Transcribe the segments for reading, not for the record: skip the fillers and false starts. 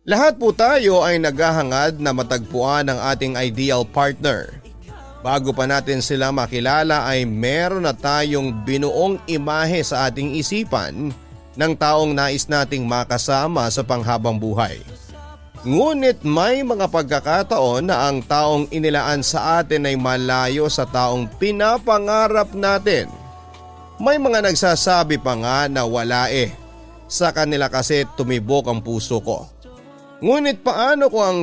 Lahat po tayo ay naghahangad na matagpuan ang ating ideal partner. Bago pa natin sila makilala ay meron na tayong binuong imahe sa ating isipan ng taong nais nating makasama sa panghabang buhay. Ngunit may mga pagkakataon na ang taong inilaan sa atin ay malayo sa taong pinapangarap natin. May mga nagsasabi pa nga na wala sa kanila kasi tumibok ang puso ko. Ngunit paano kung ang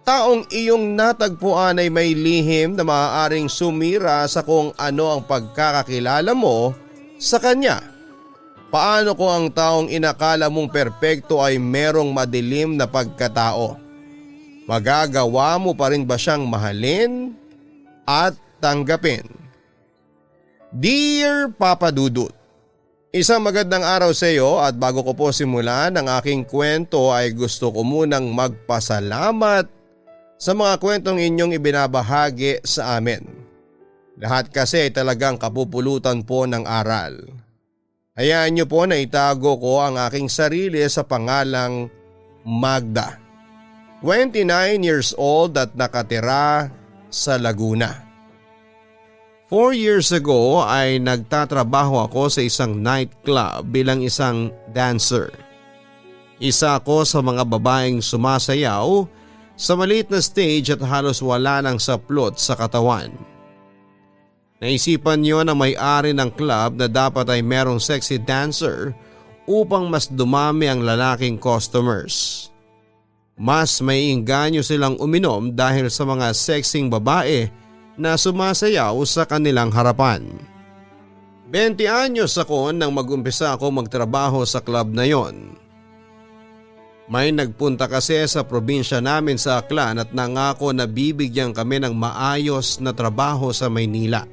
taong iyong natagpuan ay may lihim na maaaring sumira sa kung ano ang pagkakakilala mo sa kanya? Paano kung ang taong inakala mong perpekto ay merong madilim na pagkatao? Magagawa mo pa rin ba siyang mahalin at tanggapin? Dear Papa Dudut, isang magandang araw sa iyo at bago ko po simulan ang aking kwento ay gusto ko munang magpasalamat sa mga kwentong inyong ibinabahagi sa amin. Lahat kasi ay talagang kapupulutan po ng aral. Hayaan niyo po na itago ko ang aking sarili sa pangalang Magda. 29 years old at nakatira sa Laguna. 4 years ago ay nagtatrabaho ako sa isang nightclub bilang isang dancer. Isa ako sa mga babaeng sumasayaw sa maliit na stage at halos wala ng saplot sa katawan. Naisipan niyo na may-ari ng club na dapat ay merong sexy dancer upang mas dumami ang lalaking customers. Mas maiinganyo silang uminom dahil sa mga sexing babae na sumasayaw sa kanilang harapan. 20 anyos ako nang mag-umpisa ako magtrabaho sa club na yon. May nagpunta kasi sa probinsya namin sa Aklan at nangako na bibigyan kami ng maayos na trabaho sa Maynila.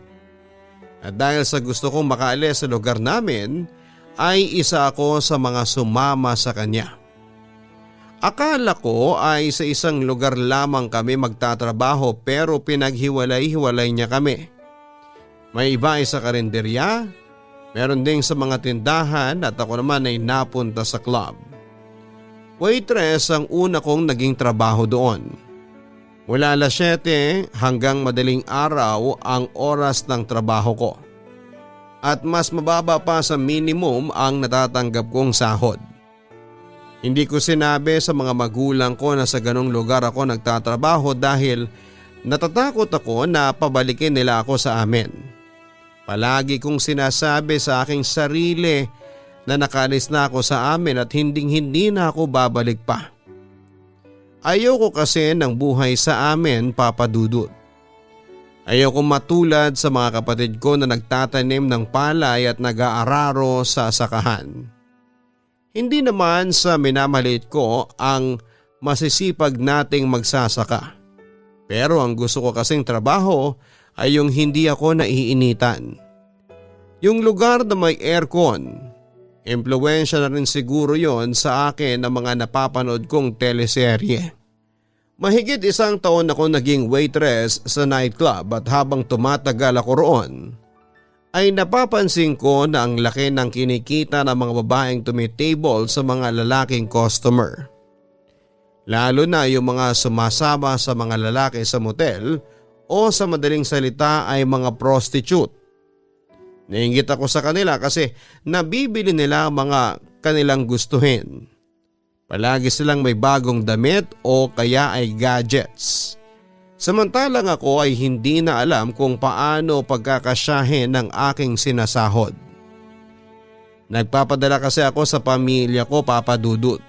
At dahil sa gusto kong makaalis sa lugar namin ay isa ako sa mga sumama sa kanya. Akala ko ay sa isang lugar lamang kami magtatrabaho pero pinaghiwalay-hiwalay niya kami. May iba ay sa karinderya, meron ding sa mga tindahan at ako naman ay napunta sa club. Waitress ang una kong naging trabaho doon. Mula alas 7 hanggang madaling araw ang oras ng trabaho ko. At mas mababa pa sa minimum ang natatanggap kong sahod. Hindi ko sinabi sa mga magulang ko na sa ganong lugar ako nagtatrabaho dahil natatakot ako na pabalikin nila ako sa amin. Palagi kong sinasabi sa aking sarili na nakalis na ako sa amin at hindi na ako babalik pa. Ayoko kasi ng buhay sa amin, Papa Dudut. Ayoko matulad sa mga kapatid ko na nagtatanim ng palay at nag-aararo sa sakahan. Hindi naman sa minamaliit ko ang masisipag nating magsasaka. Pero ang gusto ko kasing trabaho ay yung hindi ako naiinitan. Yung lugar na may aircon, impluwensya na rin siguro yon sa akin ang mga napapanood kong teleserye. Mahigit 1 taon ako naging waitress sa nightclub at habang tumatagal ako roon, ay napapansin ko na ang laki ng kinikita ng mga babaeng tumitable sa mga lalaking customer. Lalo na yung mga sumasama sa mga lalaki sa motel o sa madaling salita ay mga prostitute. Nainggit ako sa kanila kasi nabibili nila ang mga kanilang gustuhin. Palagi silang may bagong damit o kaya ay gadgets. Samantalang ako ay hindi na alam kung paano pagkakasyahin ng aking sinasahod. Nagpapadala kasi ako sa pamilya ko, Papa Dudut.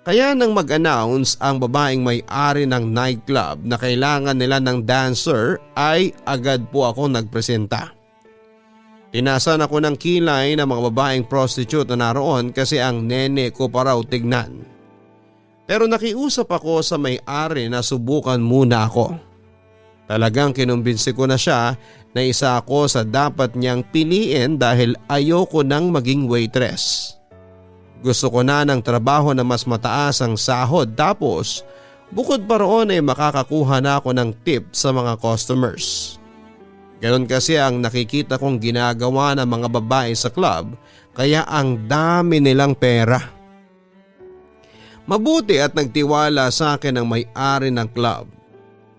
Kaya nang mag-announce ang babaeng may-ari ng nightclub na kailangan nila ng dancer ay agad po ako nagpresenta. Tinasan ako ng kilay ng mga babaeng prostitute na naroon kasi ang nene ko pa raw tignan. Pero nakiusap ako sa may-ari na subukan muna ako. Talagang kinumbinsi ko na siya na isa ako sa dapat niyang piliin dahil ayoko nang maging waitress. Gusto ko na ng trabaho na mas mataas ang sahod tapos bukod pa roon ay makakakuha na ako ng tip sa mga customers. Ganon kasi ang nakikita kong ginagawa ng mga babae sa club kaya ang dami nilang pera. Mabuti at nagtiwala sa akin ang may-ari ng club.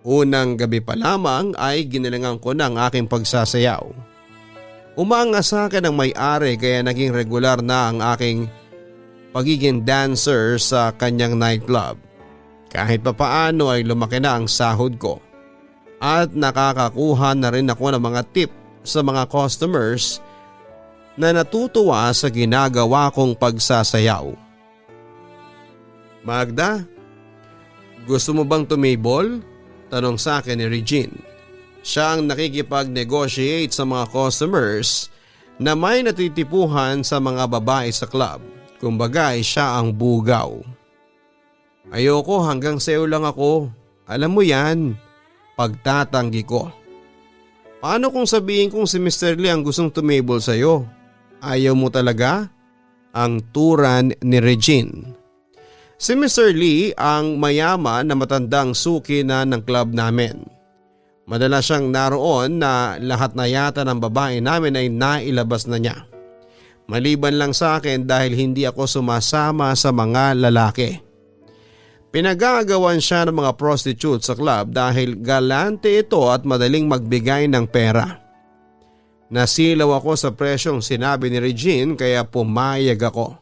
Unang gabi pa lamang ay ginilingan ko ng aking pagsasayaw. Umanga sa akin ang may-ari kaya naging regular na ang aking pagiging dancer sa kanyang nightclub. Kahit papaano ay lumaki na ang sahod ko at nakakakuha na rin ako ng mga tip sa mga customers na natutuwa sa ginagawa kong pagsasayaw. Magda, gusto mo bang tumable? Tanong sa akin ni Regine. Siya ang nakikipag-negotiate sa mga customers na may natitipuhan sa mga babae sa club. Kumbaga ay siya ang bugaw. Ayoko, hanggang sayo lang ako. Alam mo yan, pagtatanggi ko. Paano kung sabihin kong si Mr. Lee ang gustong tumable sa'yo? Ayaw mo talaga? Ang turan ni Regine. Si Mr. Lee ang mayaman na matandang suki na ng club namin. Madalas siyang naroon na lahat na yata ng babae namin ay nailabas na niya. Maliban lang sa akin dahil hindi ako sumasama sa mga lalaki. Pinagagawan siya ng mga prostitute sa club dahil galante ito at madaling magbigay ng pera. Nasilaw ako sa presyong sinabi ni Regine kaya pumayag ako.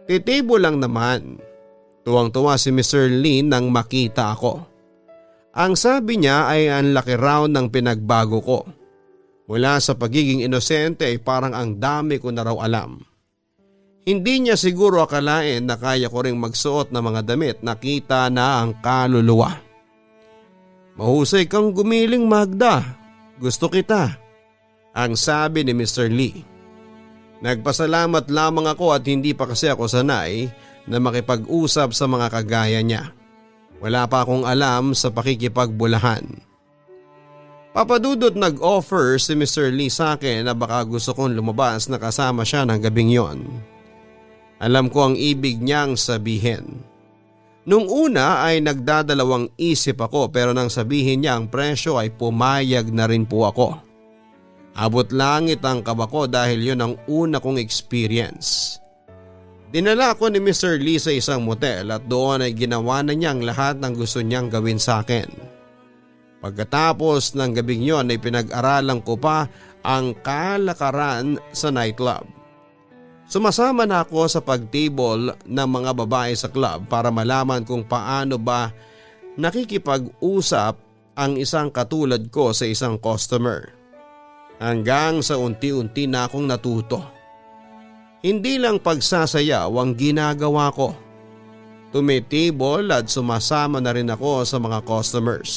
Titibo lang naman. Tuwang-tuwa si Mr. Lee nang makita ako. Ang sabi niya ay ang laki raw ng pinagbago ko. Mula sa pagiging inosente ay parang ang dami ko na raw alam. Hindi niya siguro akalain na kaya ko ring magsuot ng mga damit na kita na ang kaluluwa. Mahusay kang gumiling, Magda. Gusto kita. Ang sabi ni Mr. Lee. Nagpasalamat lamang ako at hindi pa kasi ako sanay na makipag-usap sa mga kagaya niya. Wala pa akong alam sa pakikipagbulahan. Papadudot nag-offer si Mr. Lee sa akin na baka gusto kong lumabas na kasama siya ng gabing yon. Alam ko ang ibig niyang sabihin. Nung una ay nagdadalawang isip ako pero nang sabihin niya ang presyo ay pumayag na rin po ako. Abot langit ang kaba ko dahil yun ang una kong experience. Dinala ako ni Mr. Lee sa isang motel at doon ay ginawa na niya ang lahat ng gusto niyang gawin sa akin. Pagkatapos ng gabing yon ay pinag-aralan ko pa ang kalakaran sa nightclub. Sumasama na ako sa pag-table ng mga babae sa club para malaman kung paano ba nakikipag-usap ang isang katulad ko sa isang customer. Hanggang sa unti-unti na akong natuto. Hindi lang pagsasayaw ang ginagawa ko. Tumitable at sumasama na rin ako sa mga customers.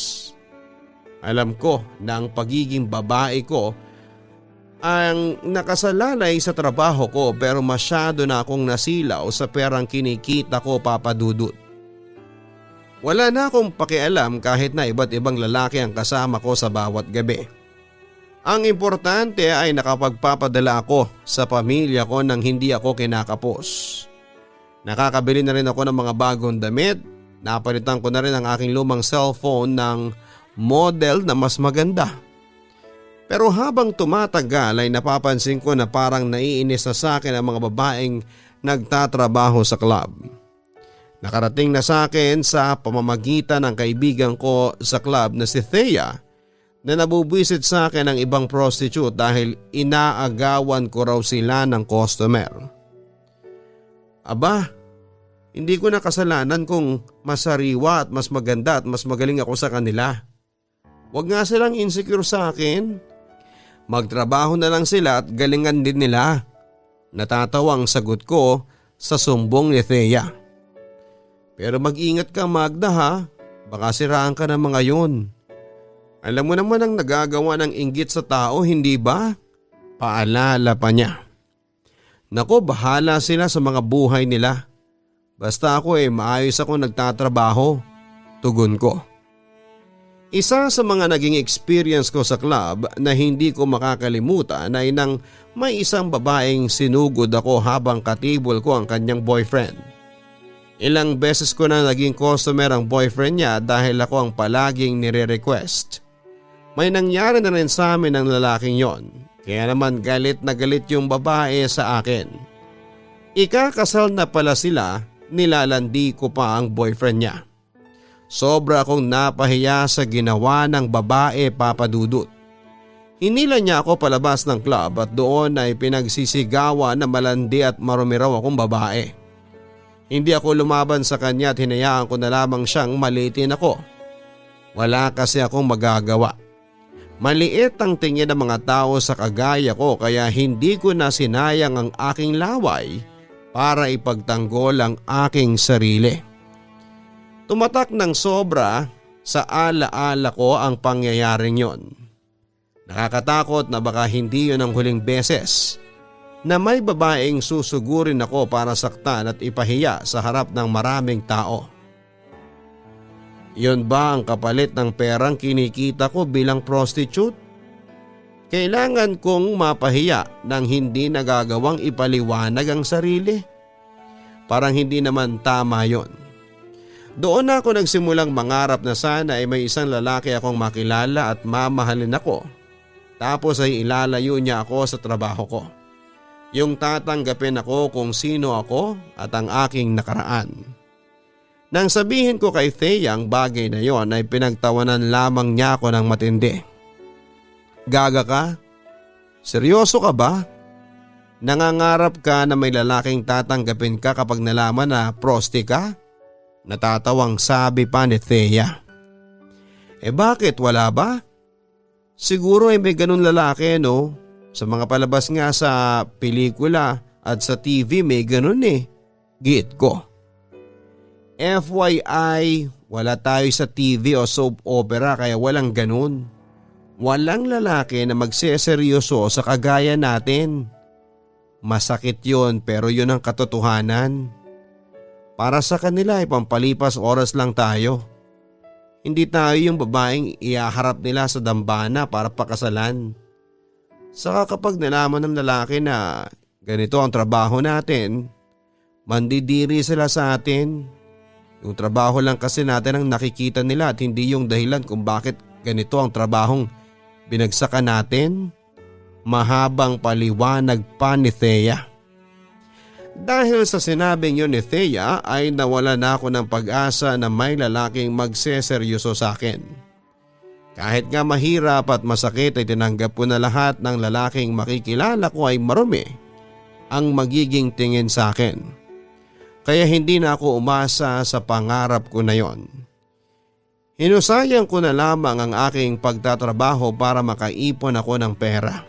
Alam ko na ang pagiging babae ko ang nakasalalay sa trabaho ko pero masyado na akong nasilaw sa perang kinikita ko, Papadudut. Wala na akong pakialam kahit na iba't ibang lalaki ang kasama ko sa bawat gabi. Ang importante ay nakapagpapadala ako sa pamilya ko nang hindi ako kinakapos. Nakakabili na rin ako ng mga bagong damit. Napalitan ko na rin ang aking lumang cellphone ng model na mas maganda. Pero habang tumatagal ay napapansin ko na parang naiinis na sa akin ang mga babaeng nagtatrabaho sa club. Nakarating na sa akin sa pamamagitan ng kaibigan ko sa club na si Thea na nabubwisit sa akin ng ibang prostitute dahil inaagawan ko raw sila ng customer. Aba, hindi ko na kasalanan kung masariwa at mas maganda at mas magaling ako sa kanila. Huwag nga silang insecure sa akin. Magtrabaho na lang sila at galingan din nila. Natatawang sagot ko sa sumbong ni Thea. Pero mag-ingat ka, Magda, ha? Baka siraan ka ng mga yun. Alam mo naman ang nagagawa ng inggit sa tao, hindi ba? Paalala pa niya. Nako, bahala sila sa mga buhay nila. Basta ako maayos ako nagtatrabaho. Tugon ko. Isa sa mga naging experience ko sa club na hindi ko makakalimutan ay nang may isang babaeng sinugod ako habang katibol ko ang kanyang boyfriend. Ilang beses ko na naging customer ang boyfriend niya dahil ako ang palaging nire-request. May nangyari na rin sa amin ng lalaking yon, kaya naman galit na galit yung babae sa akin. Ikakasal na pala sila nilalandi ko pa ang boyfriend niya. Sobra akong napahiya sa ginawa ng babae, Papa Dudut. Hinila niya ako palabas ng club at doon ay pinagsisigawan na malandi at marumi raw akong babae. Hindi ako lumaban sa kanya at hinayaan ko na lamang siyang malitin ako. Wala kasi akong magagawa. Maliit ang tingin ng mga tao sa kagaya ko kaya hindi ko na sinayang ang aking laway para ipagtanggol ang aking sarili. Tumatak ng sobra sa alaala ko ang pangyayaring yon. Nakakatakot na baka hindi yun ang huling beses na may babaeng susugurin ako para saktan at ipahiya sa harap ng maraming tao. Yun ba ang kapalit ng perang kinikita ko bilang prostitute? Kailangan kong mapahiya nang hindi nagagawang ipaliwanag ang sarili? Parang hindi naman tama yon. Doon ako nagsimulang mangarap na sana ay may isang lalaki akong makilala at mamahalin ako. Tapos ay ilalayo niya ako sa trabaho ko. Yung tatanggapin ako kung sino ako at ang aking nakaraan. Nang sabihin ko kay Thea ang bagay na yon ay pinagtawanan lamang niya ako ng matindi. Gaga ka? Seryoso ka ba? Nangangarap ka na may lalaking tatanggapin ka kapag nalaman na prosti ka? Natatawang sabi pa ni Thea. Bakit wala ba? Siguro ay may ganun lalaki no? Sa mga palabas nga sa pelikula at sa TV may ganun Git ko. FYI, wala tayo sa TV o soap opera kaya walang ganun. Walang lalaki na magseseryoso sa kagaya natin. Masakit yun pero yun ang katotohanan. Para sa kanila ay pampalipas oras lang tayo. Hindi tayo yung babaeng iaharap nila sa dambana para pakasalan. Saka kapag nalaman ng lalaki na ganito ang trabaho natin, mandidiri sila sa atin. Yung trabaho lang kasi natin ang nakikita nila at hindi yung dahilan kung bakit ganito ang trabahong binagsakan natin. Mahabang paliwanag pa ni Thea. Dahil sa sinabing yun ni Thea ay nawala na ako ng pag-asa na may lalaking magseseryoso sa akin. Kahit nga mahirap at masakit ay tinanggap ko na lahat ng lalaking makikilala ko ay marumi ang magiging tingin sa akin. Kaya hindi na ako umasa sa pangarap ko na yon. Hinusayang ko na lamang ang aking pagtatrabaho para makaipon ako ng pera.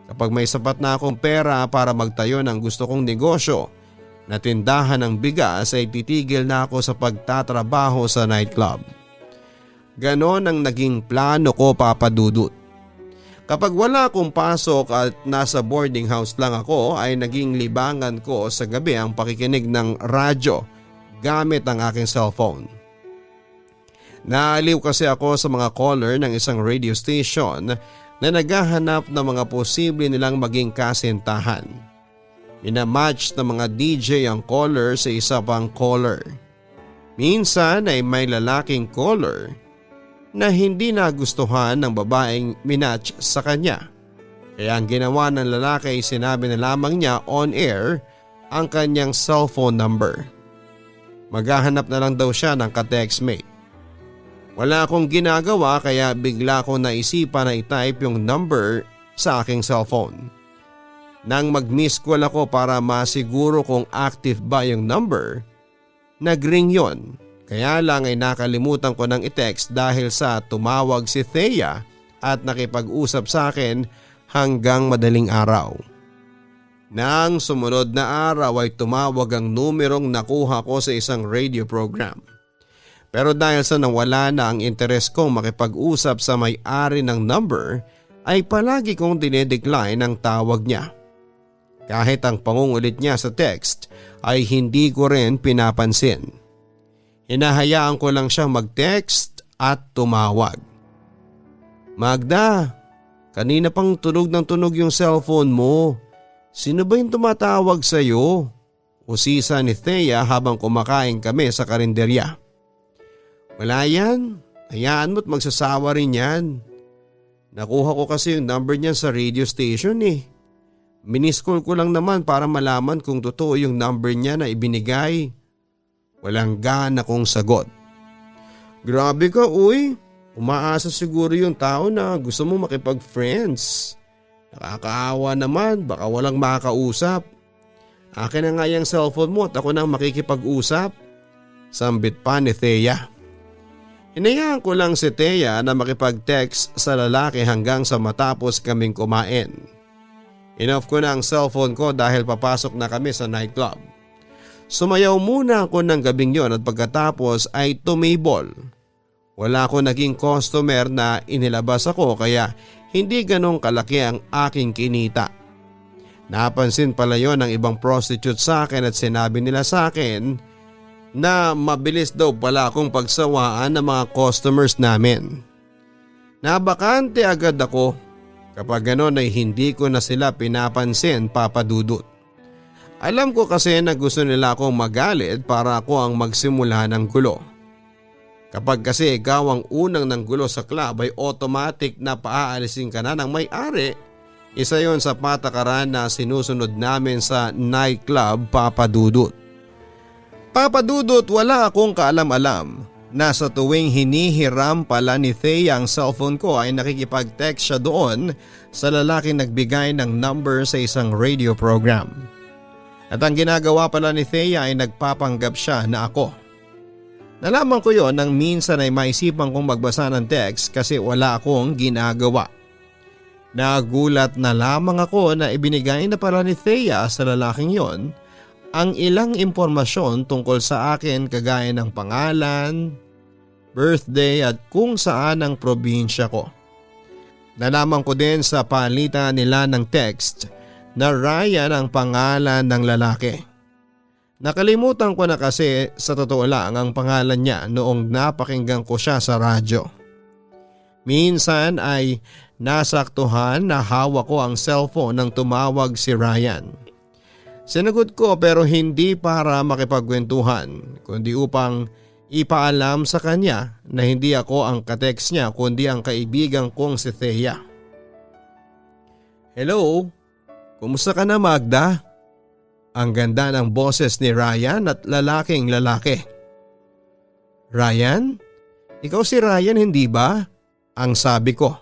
Kapag may sapat na akong pera para magtayo ng gusto kong negosyo na tindahan ng bigas ay titigil na ako sa pagtatrabaho sa nightclub. Ganon ang naging plano ko, Papa Dudut. Kapag wala akong pasok at nasa boarding house lang ako ay naging libangan ko sa gabi ang pakikinig ng radyo gamit ang aking cellphone. Naaliw kasi ako sa mga caller ng isang radio station na naghahanap ng mga posible nilang maging kasintahan. Minamatch ng mga DJ ang caller sa isa pang caller. Minsan ay may lalaking caller na hindi nagustuhan ng babaeng minatch sa kanya. Kaya ang ginawa ng lalaki ay sinabi na lamang niya on air ang kanyang cellphone number. Maghahanap na lang daw siya ng ka-textmate. Wala akong ginagawa kaya bigla ko naisipan na i-type yung number sa aking cellphone. Nang mag-miss call ako para masiguro kung active ba yung number, nag-ring yon. Kaya lang ay nakalimutan ko ng i-text dahil sa tumawag si Thea at nakipag-usap sa akin hanggang madaling araw. Nang sumunod na araw ay tumawag ang numerong nakuha ko sa isang radio program. Pero dahil sa nawala na ang interes kong makipag-usap sa may-ari ng number ay palagi kong dinedecline ang tawag niya. Kahit ang pangungulit niya sa text ay hindi ko rin pinapansin. Hinahayaan ko lang siyang mag-text at tumawag. Magda, kanina pang tunog ng tunog yung cellphone mo. Sino ba yung tumatawag sa'yo? Usisa ni Thea habang kumakain kami sa karinderya. Wala yan. Hayaan mo't magsasawa rin yan. Nakuha ko kasi yung number niyan sa radio station Miniscall ko lang naman para malaman kung totoo yung number niya na ibinigay Walang gana kong sagot. Grabe ka uy, umaasa siguro yung tao na gusto mo makipag-friends. Nakakaawa naman, baka walang makakausap. Akin na nga yung cellphone mo at ako nang makikipag-usap. Sambit pa ni Thea. Hinayaan ko lang si Thea na makipag-text sa lalaki hanggang sa matapos kaming kumain. Inoff ko na ang cellphone ko dahil papasok na kami sa nightclub. Sumayaw muna ako ng gabing yon at pagkatapos ay tumibol. Wala ko naging customer na inilabas ako kaya hindi ganong kalaki ang aking kinita. Napansin pala yon ng ibang prostitute sa akin at sinabi nila sa akin na mabilis daw pala akong pagsawaan ng mga customers namin. Nabakante agad ako. Kapag ganon ay hindi ko na sila pinapansin, Papa Dudut. Alam ko kasi na gusto nila akong magalit para ako ang magsimula ng gulo. Kapag kasi ikaw ang unang ng gulo sa club ay automatic na paaalisin ka na ng may-ari. Isa yon sa patakaran na sinusunod namin sa nightclub, Papa Dudut. Papa Dudut, wala akong kaalam-alam na sa tuwing hinihiram pala ni Thea ang cellphone ko ay nakikipag-text siya doon sa lalaking nagbigay ng number sa isang radio program. At ang ginagawa pala ni Thea ay nagpapanggap siya na ako. Nalaman ko yon nang minsan ay maisipan kong magbasa ng text kasi wala akong ginagawa. Nagulat na lamang ako na ibinigay na pala ni Thea sa lalaking yon ang ilang impormasyon tungkol sa akin kagaya ng pangalan, birthday at kung saan ang probinsya ko. Nalaman ko din sa palitan nila ng text na Ryan ang pangalan ng lalaki. Nakalimutan ko na kasi sa totoo lang ang pangalan niya noong napakinggan ko siya sa radyo. Minsan ay nasaktuhan na hawak ko ang cellphone nang tumawag si Ryan. Sinagot ko pero hindi para makipagkwentuhan kundi upang ipaalam sa kanya na hindi ako ang katext niya kundi ang kaibigan kong si Thea. Hello, kumusta ka na Magda? Ang ganda ng boses ni Ryan at lalaking lalaki. Ryan? Ikaw si Ryan hindi ba? Ang sabi ko.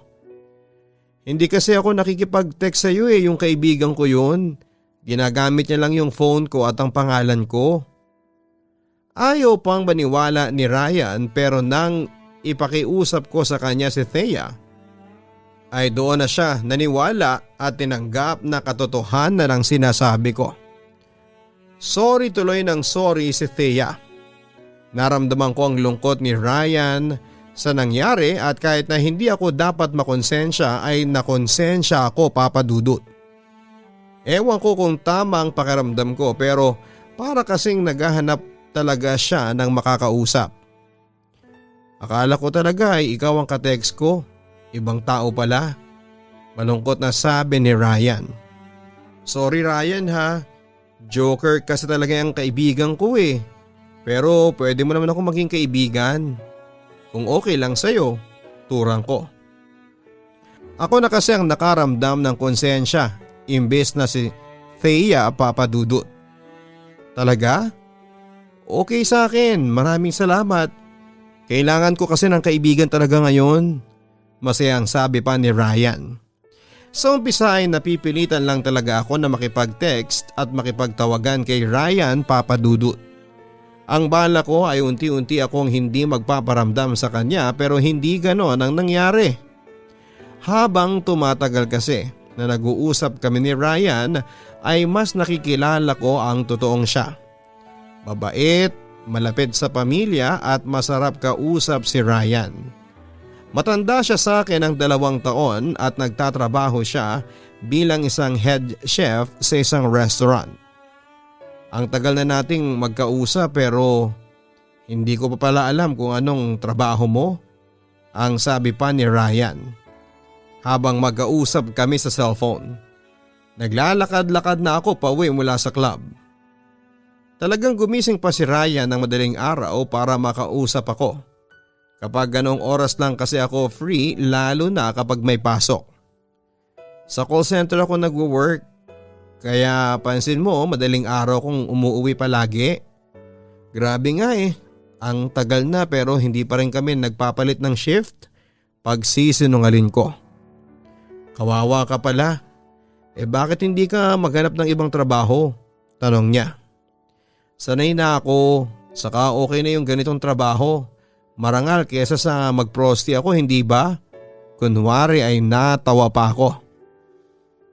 Hindi kasi ako nakikipag-text sa iyo yung kaibigan ko yun. Ginagamit niya lang yung phone ko at ang pangalan ko. Ayaw pang maniwala ni Ryan pero nang ipakiusap ko sa kanya si Thea ay doon na siya naniwala at tinanggap na katotohanan ng sinasabi ko. Sorry tuloy ng sorry si Thea. Naramdaman ko ang lungkot ni Ryan sa nangyari at kahit na hindi ako dapat makonsensya ay nakonsensya ako, Papa Dudut. Ewan ko kung tama ang pakiramdam ko pero para kasing naghahanap talaga siya ng makakausap. Akala ko talaga ay ikaw ang katext ko. Ibang tao pala. Malungkot na sabi ni Ryan. Sorry Ryan ha. Joker kasi talaga ang kaibigan ko eh. Pero pwede mo naman ako maging kaibigan. Kung okay lang sa'yo, turang ko. Ako na kasi ang nakaramdam ng konsensya. Imbes na si Thea, Papa Dudut. Talaga? Okay sa akin, maraming salamat. Kailangan ko kasi ng kaibigan talaga ngayon. Masayang sabi pa ni Ryan. Sa umpisa ay napipilitan lang talaga ako na makipag-text at makipagtawagan kay Ryan, Papa Dudut. Ang bala ko ay unti-unti akong hindi magpaparamdam sa kanya pero hindi ganon ang nangyari. Habang tumatagal kasi na nag-uusap kami ni Ryan ay mas nakikilala ko ang totoong siya. Mabait, malapit sa pamilya at masarap kausap si Ryan. Matanda siya sa akin ng 2 taon at nagtatrabaho siya bilang isang head chef sa isang restaurant. Ang tagal na nating magkausap pero hindi ko pa pala alam kung anong trabaho mo, ang sabi pa ni Ryan. Habang magkausap kami sa cellphone. Naglalakad-lakad na ako pauwi mula sa club. Talagang gumising pa si Ryan ng madaling araw para makausap ako. Kapag ganong oras lang kasi ako free lalo na kapag may pasok. Sa call center ako nagwo-work. Kaya pansin mo madaling araw kong umuwi palagi. Grabe nga eh. Ang tagal na pero hindi pa rin kami nagpapalit ng shift. Pagsisinungalin ko. Kawawa ka pala. Bakit hindi ka maghanap ng ibang trabaho? Tanong niya. Sanay na ako, saka okay na yung ganitong trabaho. Marangal kesa sa magprosti ako, hindi ba? Kunwari ay natawa pa ako.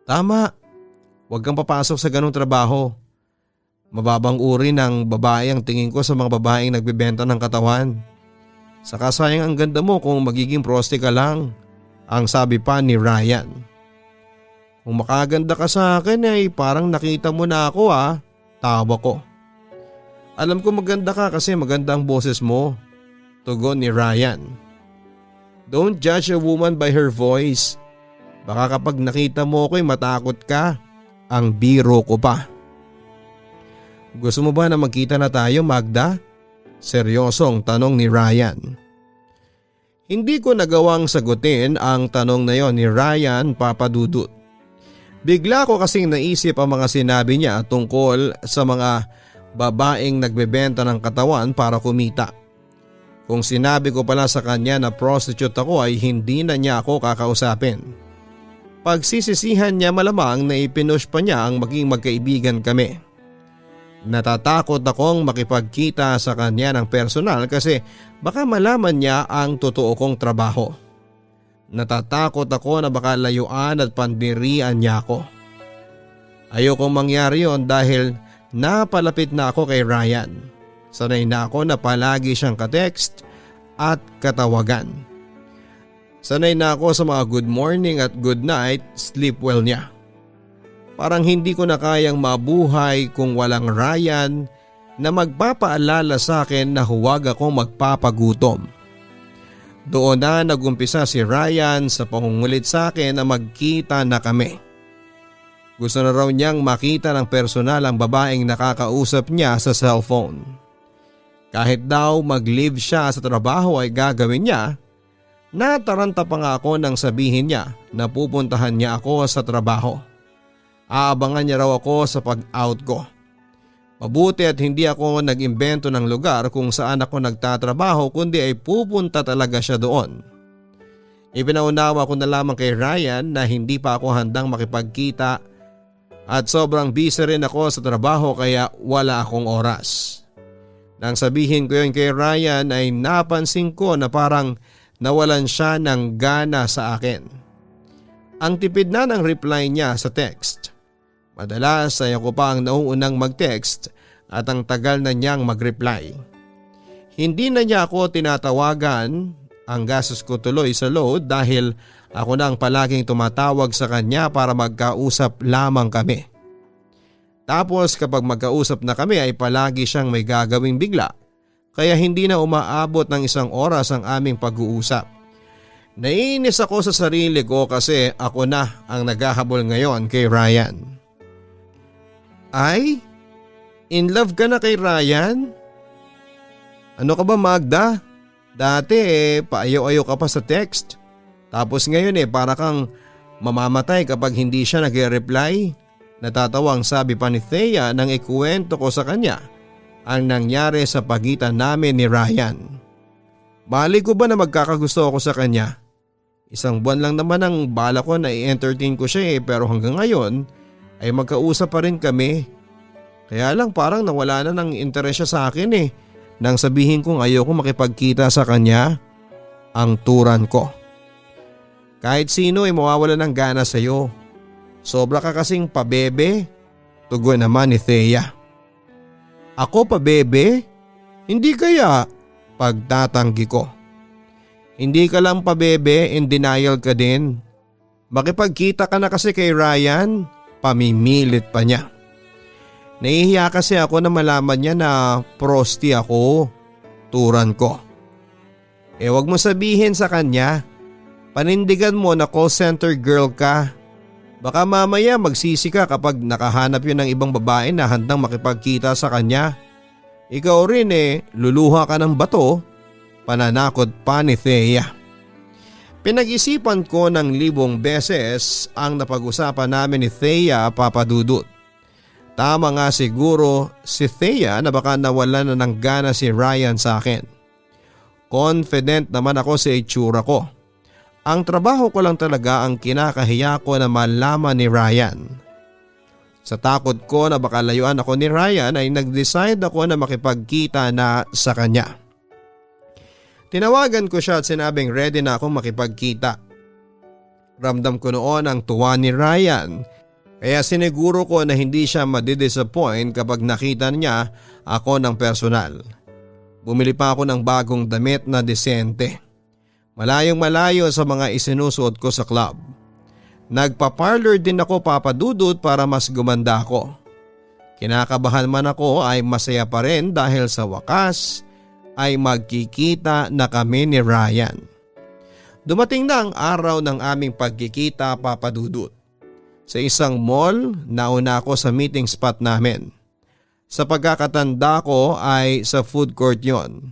Tama, huwag kang papasok sa ganong trabaho. Mababang uri ng babae ang tingin ko sa mga babaeng nagbebenta ng katawan. Saka sayang ang ganda mo kung magiging prosti ka lang, ang sabi pa ni Ryan. Kung makaganda ka sa akin ay parang nakita mo na ako tawa ko. Alam ko maganda ka kasi maganda ang boses mo, tugon ni Ryan. Don't judge a woman by her voice. Baka kapag nakita mo ako'y matakot ka, ang biro ko pa. Gusto mo ba na magkita na tayo, Magda? Seryosong tanong ni Ryan. Hindi ko nagawang sagutin ang tanong na yon ni Ryan, Papa Dudut. Bigla ko kasing naisip ang mga sinabi niya tungkol sa mga babaeng nagbebenta ng katawan para kumita. Kung sinabi ko pala sa kanya na prostitute ako ay hindi na niya ako kakausapin. Pagsisisihan niya malamang na ipinush pa niya ang maging magkaibigan kami. Natatakot akong makipagkita sa kanya ng personal kasi baka malaman niya ang totoo kong trabaho. Natatakot ako na baka layuan at pandirian niya ako. Ayokong mangyari yon dahil napalapit na ako kay Ryan. Sanay na ako na palagi siyang ka-text at katawagan. Sanay na ako sa mga good morning at good night, sleep well niya. Parang hindi ko na kayang mabuhay kung walang Ryan na magpapaalala sa akin na huwag akong magpapagutom. Doon na nagumpisa si Ryan sa pangungulit sa akin na magkita na kami. Gusto na raw niyang makita ng personal ang babaeng nakakausap niya sa cellphone. Kahit daw mag-leave siya sa trabaho ay gagawin niya, nataranta pa nga ako nang sabihin niya na pupuntahan niya ako sa trabaho. Aabangan niya raw ako sa pag-out ko. Mabuti at hindi ako nag-imbento ng lugar kung saan ako nagtatrabaho kundi ay pupunta talaga siya doon. Ipinaunawa ko na lamang kay Ryan na hindi pa ako handang makipagkita at sobrang busy rin ako sa trabaho kaya wala akong oras. Nang sabihin ko yun kay Ryan ay napansin ko na parang nawalan siya ng gana sa akin. Ang tipid na ng reply niya sa text. Madalas ay ako pa ang nauunang mag-text at ang tagal na niyang mag-reply. Hindi na niya ako tinatawagan, ang gastos ko tuloy sa load dahil ako na ang palaging tumatawag sa kanya para magkausap lamang kami. Tapos kapag magkausap na kami ay palagi siyang may gagawing bigla kaya hindi na umaabot ng 1 oras ang aming pag-uusap. Naiinis ako sa sarili ko kasi ako na ang naghahabol ngayon kay Ryan. Ay? In love ka na kay Ryan? Ano ka ba, Magda? Dati paayaw-ayaw ka pa sa text. Tapos ngayon para kang mamamatay kapag hindi siya nag-reply. Natatawang sabi pa ni Thea nang ikuwento ko sa kanya ang nangyari sa pagitan namin ni Ryan. Bali ko ba na magkakagusto ako sa kanya? 1 buwan lang naman ang bala ko na i-entertain ko siya pero hanggang ngayon ay magkausap pa rin kami. Kaya lang parang nawala na ng interes siya sa akin nang sabihin kong ayoko makipagkita sa kanya, ang turan ko. Kahit sino ay mawawala ng gana sa iyo. Sobra ka kasing pabebe, tugon naman ni Thea. Ako pabebe? Hindi kaya, pagtatanggi ko. Hindi ka lang pabebe, in denial ka din. Makipagkita ka na kasi kay Ryan, pamimilit pa niya. Nahihiya kasi ako na malaman niya na prosti ako, turan ko. Wag mo sabihin sa kanya, panindigan mo na call center girl ka. Baka mamaya magsisi ka kapag nakahanap yun ng ibang babae na handang makipagkita sa kanya. Ikaw rin luluha ka ng bato, pananakot pa ni Thea. Pinag-isipan ko ng 1,000 beses ang napag-usapan namin ni Thea, Papa Dudut. Tama nga siguro si Thea na baka nawalan na ng gana si Ryan sa akin. Confident naman ako sa itsura ko. Ang trabaho ko lang talaga ang kinakahiya ko na malaman ni Ryan. Sa takot ko na baka layuan ako ni Ryan ay nag-decide ako na makipagkita na sa kanya. Tinawagan ko siya at sinabing ready na akong makipagkita. Ramdam ko noon ang tuwa ni Ryan, kaya siniguro ko na hindi siya madidisappoint kapag nakita niya ako ng personal. Bumili pa ako ng bagong damit na desente. Malayong malayo sa mga isinusuot ko sa club. Nagpa-parlor din ako papadudot para mas gumanda ako. Kinakabahan man ako ay masaya pa rin dahil sa wakas ay magkikita na kami ni Ryan. Dumating na ang araw ng aming pagkikita papadudot. Sa isang mall, nauna ako sa meeting spot namin. Sa pagkakatanda ko ay sa food court yon.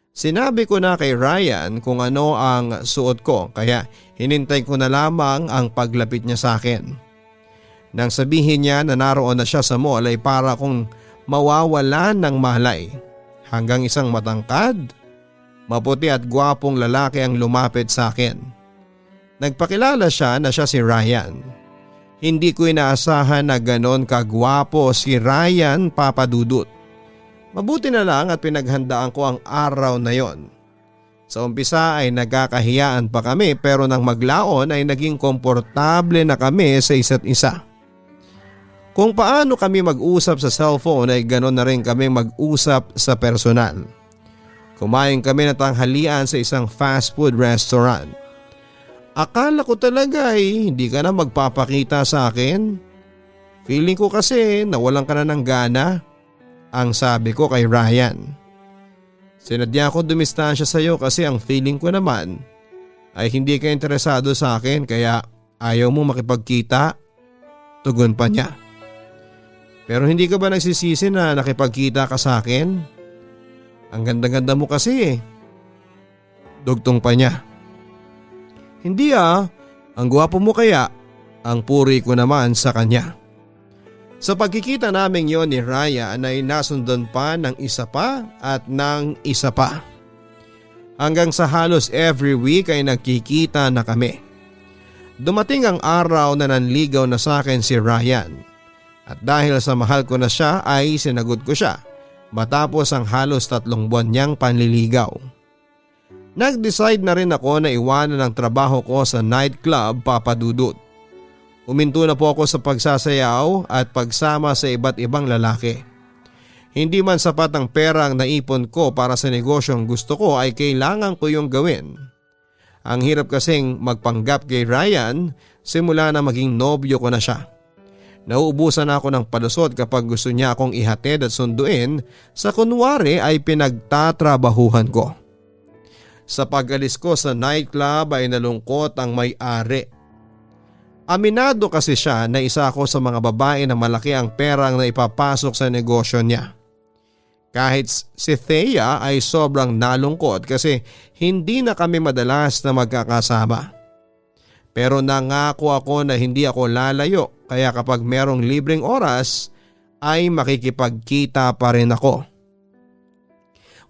Sinabi ko na kay Ryan kung ano ang suot ko kaya hinintay ko na lamang ang paglapit niya sa akin. Nang sabihin niya na naroon na siya sa mall ay para kong mawawalan ng malay. Hanggang isang matangkad, maputi at gwapong lalaki ang lumapit sa akin. Nagpakilala siya na siya si Ryan. Hindi ko inaasahan na ganon kagwapo si Ryan papadudot. Mabuti na lang at pinaghandaan ko ang araw na yon. Sa umpisa ay nagkakahiyaan pa kami pero nang maglaon ay naging komportable na kami sa isa't isa. Kung paano kami mag-usap sa cellphone ay ganon na rin kami mag-usap sa personal. Kumain kami ng tanghalian sa isang fast food restaurant. Akala ko talaga ay hindi ka na magpapakita sa akin. Feeling ko kasi nawalan ka na ng gana, ang sabi ko kay Ryan. Sinadya ko dumistansya sa iyo kasi ang feeling ko naman ay hindi ka interesado sa akin kaya ayaw mo makipagkita. Tugon pa niya. Pero hindi ka ba nagsisisi na nakipagkita ka sa akin? Ang ganda-ganda mo kasi eh. Dugtong pa niya. Hindi ang gwapo mo kaya, ang puri ko naman sa kanya. Sa pagkikita naming yon ni Ryan ay nasundan pa ng isa pa at ng isa pa. Hanggang sa halos every week ay nagkikita na kami. Dumating ang araw na nanligaw na sa akin si Ryan. At dahil sa mahal ko na siya ay sinagot ko siya matapos ang halos 3 buwan niyang panliligaw. Nag-decide na rin ako na iwanan ang trabaho ko sa nightclub papadudot. Huminto na po ako sa pagsasayaw at pagsama sa iba't ibang lalaki. Hindi man sapat ang pera ang naipon ko para sa negosyong gusto ko ay kailangan ko yung gawin. Ang hirap kasing magpanggap kay Ryan simula na maging nobyo ko na siya. Nauubusan ako ng palusot kapag gusto niya akong ihatid at sunduin sa kunwari ay pinagtatrabahuhan ko. Sa pag-alis ko sa nightclub ay nalungkot ang may-ari. Aminado kasi siya na isa ako sa mga babae na malaki ang perang na ipapasok sa negosyo niya. Kahit si Thea ay sobrang nalungkot kasi hindi na kami madalas na magkakasama. Pero nangako ako na hindi ako lalayo kaya kapag merong libreng oras ay makikipagkita pa rin ako.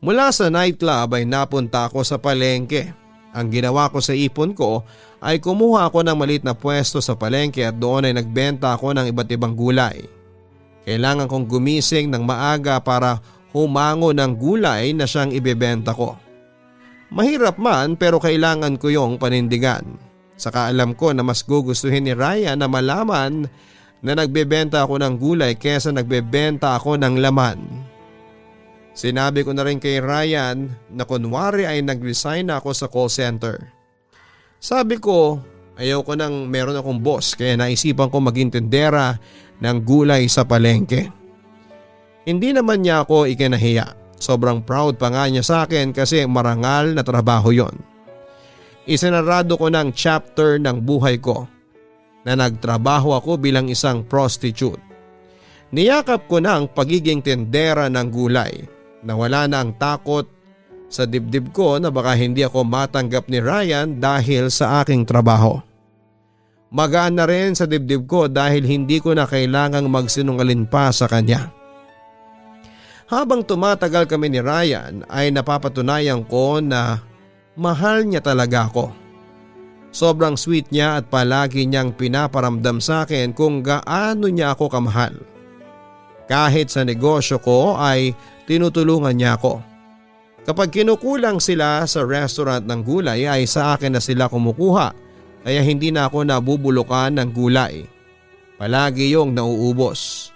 Mula sa nightclub ay napunta ako sa palengke. Ang ginawa ko sa ipon ko ay kumuha ako ng maliit na pwesto sa palengke at doon ay nagbenta ako ng iba't ibang gulay. Kailangan kong gumising ng maaga para humango ng gulay na siyang ibebenta ko. Mahirap man pero kailangan ko yung panindigan. Saka alam ko na mas gugustuhin ni Ryan na malaman na nagbebenta ako ng gulay kesa nagbebenta ako ng laman. Sinabi ko na rin kay Ryan na kunwari ay nag-resign ako sa call center. Sabi ko ayaw ko nang meron akong boss kaya naisipan ko maging tendera ng gulay sa palengke. Hindi naman niya ako ikinahiya. Sobrang proud pa nga niya sa akin kasi marangal na trabaho yon. Isinarado ko ng chapter ng buhay ko na nagtrabaho ako bilang isang prostitute. Niyakap ko na ang pagiging tendera ng gulay. Nawala na ang takot sa dibdib ko na baka hindi ako matanggap ni Ryan dahil sa aking trabaho. Magaan na rin sa dibdib ko dahil hindi ko na kailangang magsinungaling pa sa kanya. Habang tumatagal kami ni Ryan ay napapatunayan ko na mahal niya talaga ako. Sobrang sweet niya at palagi niyang pinaparamdam sa akin kung gaano niya ako kamahal. Kahit sa negosyo ko ay tinutulungan niya ako. Kapag kinukulang sila sa restaurant ng gulay ay sa akin na sila kumukuha kaya hindi na ako nabubulukan ng gulay. Palagi yung nauubos.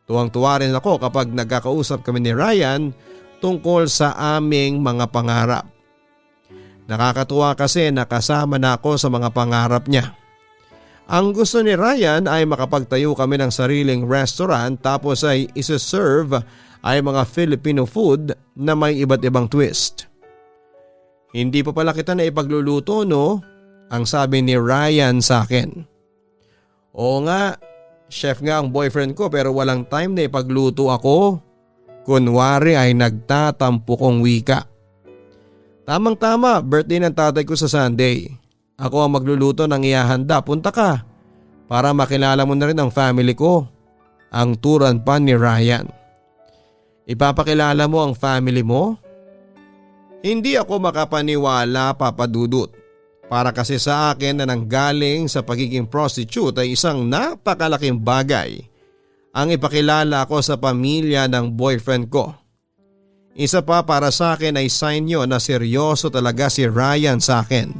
Tuwang-tuwa rin ako kapag nagkakausap kami ni Ryan tungkol sa aming mga pangarap. Nakakatuwa kasi nakasama na ako sa mga pangarap niya. Ang gusto ni Ryan ay makapagtayo kami ng sariling restaurant tapos ay isa-serve ay mga Filipino food na may iba't ibang twist. Hindi pa pala kita na ipagluluto, no? Ang sabi ni Ryan sa akin. Oo nga, chef nga ang boyfriend ko pero walang time na ipagluto ako. Kunwari ay nagtatampo kong wika. Tamang-tama, birthday ng tatay ko sa Sunday. Ako ang magluluto ng ihahanda, punta ka. Para makilala mo na rin ang family ko. Ang turan pa ni Ryan. Ipapakilala mo ang family mo? Hindi ako makapaniwala, Papa Dudut. Para kasi sa akin na nanggaling sa pagiging prostitute ay isang napakalaking bagay ang ipakilala ako sa pamilya ng boyfriend ko. Isa pa para sa akin ay sign yun na seryoso talaga si Ryan sa akin.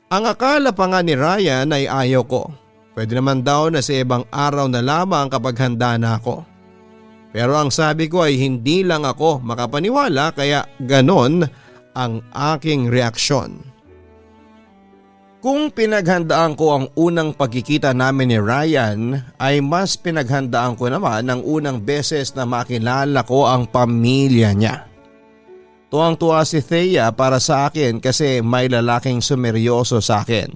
Ang akala pa nga ni Ryan ay ayaw ko. Pwede naman daw na sa ibang araw na lamang kapag handa na ako. Pero ang sabi ko ay hindi lang ako makapaniwala kaya ganon ang aking reaksyon. Kung pinaghandaan ko ang unang pagkikita namin ni Ryan ay mas pinaghandaan ko naman ang unang beses na makilala ko ang pamilya niya. Tuwang-tuwa si Thea para sa akin kasi may lalaking sumeryoso sa akin.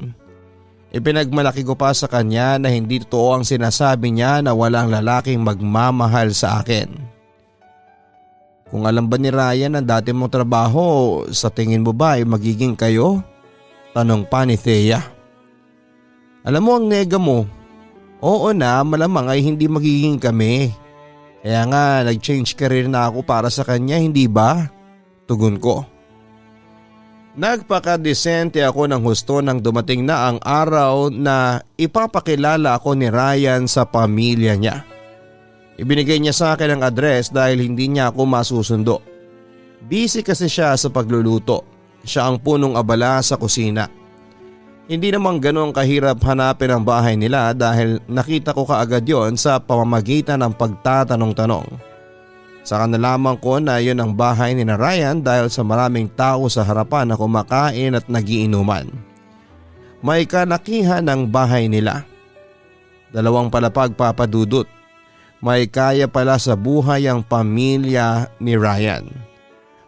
Ipinagmalaki ko pa sa kanya na hindi totoo ang sinasabi niya na walang lalaking magmamahal sa akin. Kung alam ba ni Ryan ang dati mong trabaho, sa tingin mo ba ay magiging kayo? Tanong pa ni Thea. Alam mo ang nega mo, oo na malamang ay hindi magiging kami. Kaya nga nag-change career na ako para sa kanya, hindi ba? Tugon ko. Nagpakadesente ako ng husto nang dumating na ang araw na ipapakilala ako ni Ryan sa pamilya niya. Ibinigay niya sa akin ang address dahil hindi niya ako masusundo. Busy kasi siya sa pagluluto. Siya ang punong abala sa kusina. Hindi naman ganoong kahirap hanapin ang bahay nila dahil nakita ko kaagad yon sa pamamagitan ng pagtatanong-tanong. Saka nalaman ko na yun ang bahay ni Ryan dahil sa maraming tao sa harapan na kumakain at nagiinuman. May kalakihan ng bahay nila. 2 palapag, Papa Dudut. May kaya pala sa buhay ang pamilya ni Ryan.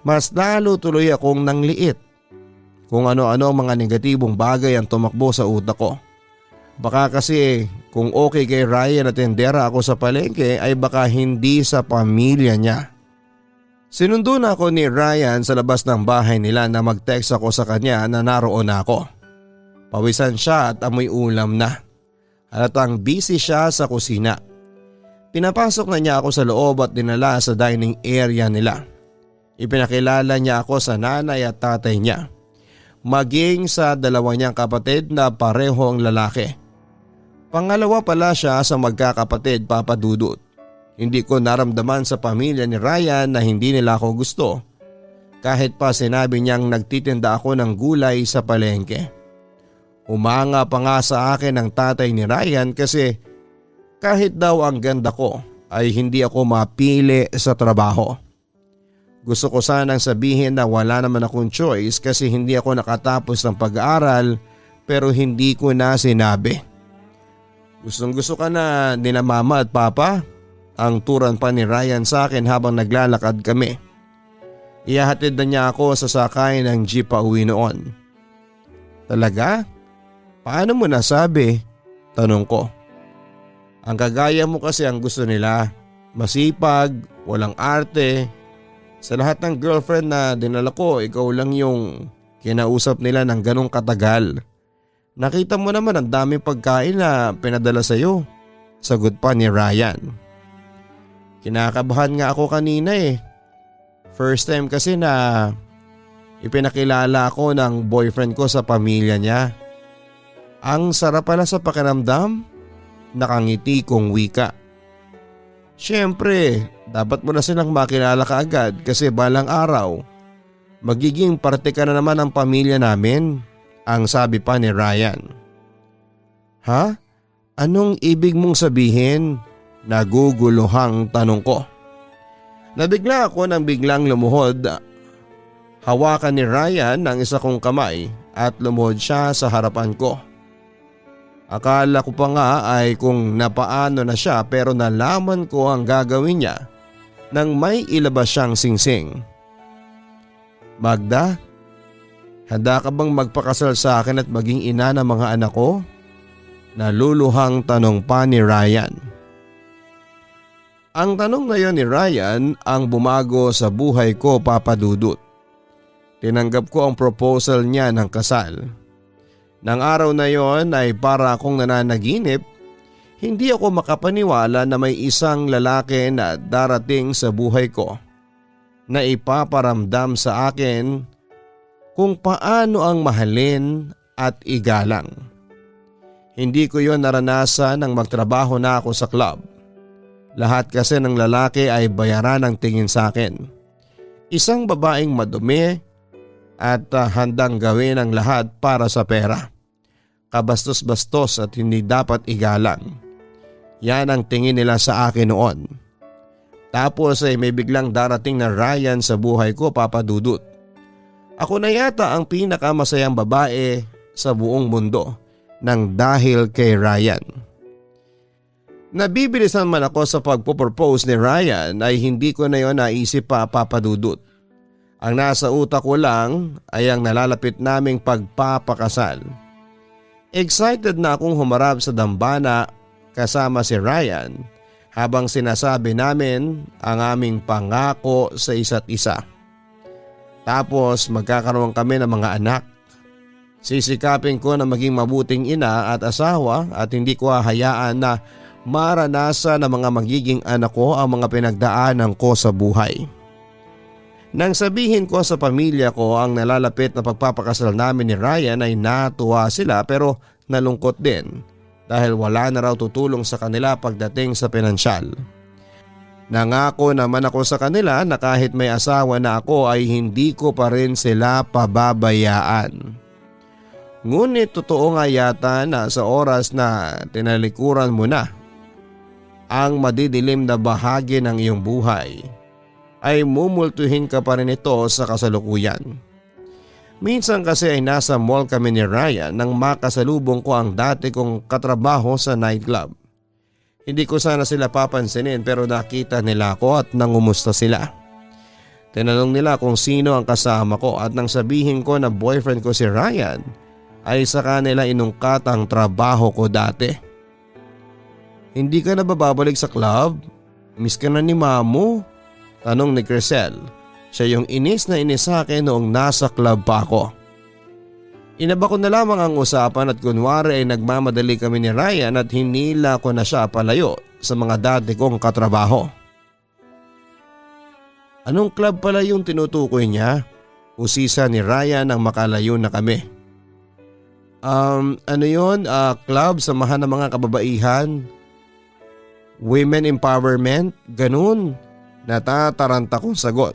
Mas lalo tuloy akong nangliit. Kung ano-ano mga negatibong bagay ang tumakbo sa utak ko. Baka kasi kung okay kay Ryan at tendera ako sa palengke ay baka hindi sa pamilya niya. Sinundo na ako ni Ryan sa labas ng bahay nila na mag-text ako sa kanya na naroon ako. Pawisan siya at amoy ulam na. Halatang busy siya sa kusina. Pinapasok na niya ako sa loob at dinala sa dining area nila. Ipinakilala niya ako sa nanay at tatay niya. Maging sa 2 niyang kapatid na parehong lalaki. Pangalawa pala siya sa magkakapatid, Papa Dudut. Hindi ko naramdaman sa pamilya ni Ryan na hindi nila ako gusto. Kahit pa sinabi niyang nagtitinda ako ng gulay sa palengke. Umanga pa nga sa akin ang tatay ni Ryan kasi kahit daw ang ganda ko ay hindi ako mapili sa trabaho. Gusto ko sanang sabihin na wala naman akong choice kasi hindi ako nakatapos ng pag-aaral pero hindi ko na sinabi. Gustong-gusto ka na nila mama at papa? Ang turan pa ni Ryan sa akin habang naglalakad kami. Ihahatid na niya ako sa sakay ng jeep pa uwi noon. Talaga? Paano mo nasabi? Tanong ko. Ang kagaya mo kasi ang gusto nila. Masipag, walang arte. Sa lahat ng girlfriend na dinala ko, ikaw lang yung kinausap nila ng ganong katagal. Nakita mo naman ang daming pagkain na pinadala sa'yo. Sagot pa ni Ryan. Kinakabahan nga ako kanina eh. First time kasi na ipinakilala ako ng boyfriend ko sa pamilya niya. Ang sarap pala sa pakiramdam. Nakangiti kong wika. Siyempre, dapat mo na silang makilala kaagad kasi balang araw, magiging parte ka na naman ng pamilya namin, ang sabi pa ni Ryan. Ha? Anong ibig mong sabihin? Naguguluhang tanong ko. Nabigla ako nang biglang lumuhod. Hawakan ni Ryan ang isa kong kamay at lumuhod siya sa harapan ko. Akala ko pa nga ay kung napaano na siya pero nalaman ko ang gagawin niya nang may ilabas siyang singsing. Magda, handa ka bang magpakasal sa akin at maging ina ng mga anak ko? Naluluhang tanong pa ni Ryan. Ang tanong na yon ni Ryan ang bumago sa buhay ko, Papa Dudut. Tinanggap ko ang proposal niya ng kasal. Nang araw na yon ay para akong nananaginip, hindi ako makapaniwala na may isang lalaki na darating sa buhay ko na ipaparamdam sa akin kung paano ang mahalin at igalang. Hindi ko yon naranasan nang magtrabaho na ako sa club. Lahat kasi ng lalaki ay bayaran ang tingin sa akin. Isang babaeng madumi at handang gawin ang lahat para sa pera. Kabastos-bastos at hindi dapat igalang. Yan ang tingin nila sa akin noon. Tapos ay may biglang darating na Ryan sa buhay ko, Papa Dudut. Ako na yata ang pinakamasayang babae sa buong mundo nang dahil kay Ryan. Nabibilisan man ako sa pagpopropose ni Ryan ay hindi ko na yon naisip pa, Papa Dudut. Ang nasa utak ko lang ay ang nalalapit naming pagpapakasal. Excited na akong humarap sa dambana kasama si Ryan habang sinasabi namin ang aming pangako sa isa't isa. Tapos magkakaroon kami ng mga anak. Sisikapin ko na maging mabuting ina at asawa at hindi ko hahayaan na maranasan ng mga magiging anak ko ang mga pinagdaanan ko sa buhay. Nang sabihin ko sa pamilya ko ang nalalapit na pagpapakasal namin ni Ryan ay natuwa sila pero nalungkot din dahil wala na raw tutulong sa kanila pagdating sa pinansyal. Nangako naman ako sa kanila na kahit may asawa na ako ay hindi ko pa rin sila pababayaan. Ngunit totoo nga yata na sa oras na tinalikuran mo na ang madidilim na bahagi ng iyong buhay, ay mumultuhin ka pa rin ito sa kasalukuyan. Minsan kasi ay nasa mall kami ni Ryan nang makasalubong ko ang dati kong katrabaho sa nightclub. Hindi ko sana sila papansinin pero nakita nila ako at nangumusta sila. Tinanong nila kung sino ang kasama ko at nang sabihin ko na boyfriend ko si Ryan ay sa kanila inungkat ang trabaho ko dati. Hindi ka na ba babalik sa club? Miss ka na ni Mamo? Tanong ni Crisel. Siya yung inis na inis sa akin noong nasa club pa ako. Inaba ko na lamang ang usapan at kunwari ay nagmamadali kami ni Ryan at hinila ko na siya palayo sa mga dati kong katrabaho. Anong club pala yung tinutukoy niya? Usisa ni Ryan nang makalayo na kami. Ano yun? Club, samahan ng mga kababaihan? Women empowerment? Ganun. Natataranta kong sagot.